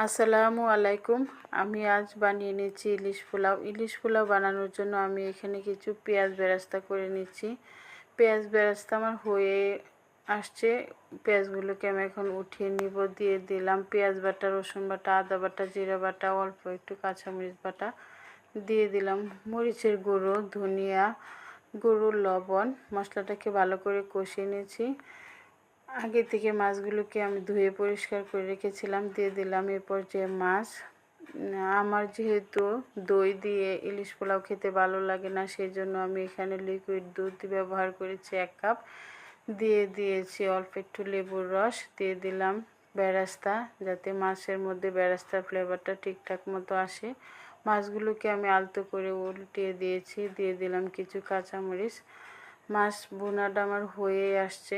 আসসালামু আলাইকুম। আমি আজ বানিয়ে নিচ্ছি ইলিশ পোলাও। ইলিশ পোলাও বানানোর জন্য আমি এখানে কিছু পেঁয়াজ বেরেস্তা করে নিচ্ছি। পেঁয়াজ বেরেস্তা আমার হয়ে আসছে। পেঁয়াজগুলোকে আমি এখন উঠিয়ে নিব। দিয়ে দিলাম পেঁয়াজ বাটা, রসুন বাটা, আদা বাটা, জিরা বাটা, অল্প একটু কাঁচামরিচ বাটা। দিয়ে দিলাম মরিচের গুঁড়ো, ধনিয়া গুঁড়ো, লবণ। মশলাটাকে ভালো করে কষিয়ে নিয়েছি। আগে থেকে মাছগুলোকে আমি ধুয়ে পরিষ্কার করে রেখেছিলাম। দিয়ে দিলাম এ পর্যায়ে মাছ। আমার যেহেতু দই দিয়ে ইলিশ পোলাও খেতে ভালো লাগে না, সেই জন্য আমি এখানে লিকুইড দুধ ব্যবহার করেছি 1 কাপ। দিয়ে দিয়েছি অল্প একটু লেবুর রস। দিয়ে দিলাম বেরেস্তা, যাতে মাছের মধ্যে বেরেস্তার ফ্লেভারটা ঠিকঠাক মতো আসে। মাছগুলোকে আমি আলতো করে উল্টিয়ে দিয়েছি। দিয়ে দিলাম কিছু কাঁচামরিচ। মাছ ভুনাটা আমার হয়ে আসছে।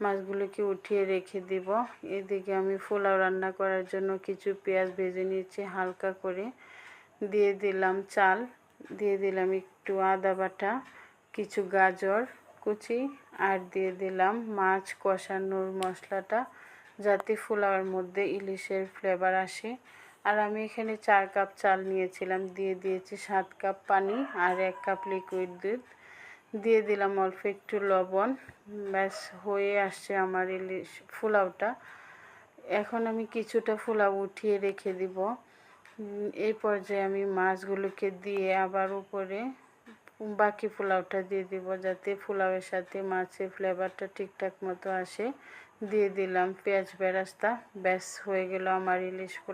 মাছগুলোকে উঠিয়ে রেখে দিব। এদিকে আমি পোলাও রান্না করার জন্য কিছু পেঁয়াজ ভেজে নিয়েছি হালকা করে। দিয়ে দিলাম চাল। দিয়ে দিলাম একটু আদা বাটা, কিছু গাজর কুচি, আর দিয়ে দিলাম মাছ কষানোর মশলাটা, যাতে পোলাওয়ের মধ্যে ইলিশের ফ্লেভার আসে। আর আমি এখানে 4 কাপ চাল নিয়েছিলাম। দিয়ে দিয়েছি 7 কাপ পানি আর 1 কাপ লিকুইড দুধ। দিয়ে দিলাম অল্প একটু লবণ। ব্যাস হয়ে আসছে আমার ইলিশ পোলাওটা। এখন আমি কিছুটা পোলাও উঠিয়ে রেখে দিব। এই পর্যায়ে আমি মাছগুলোকে দিয়ে আবার উপরে বাকি পোলাওটা দিয়ে দিব, যাতে পোলাওয়ের সাথে মাছের ফ্লেভারটা ঠিকঠাক মতো আসে। দিয়ে দিলাম পেঁয়াজ বেরেস্তা। ব্যাস হয়ে গেল আমার ইলিশ পোলাও।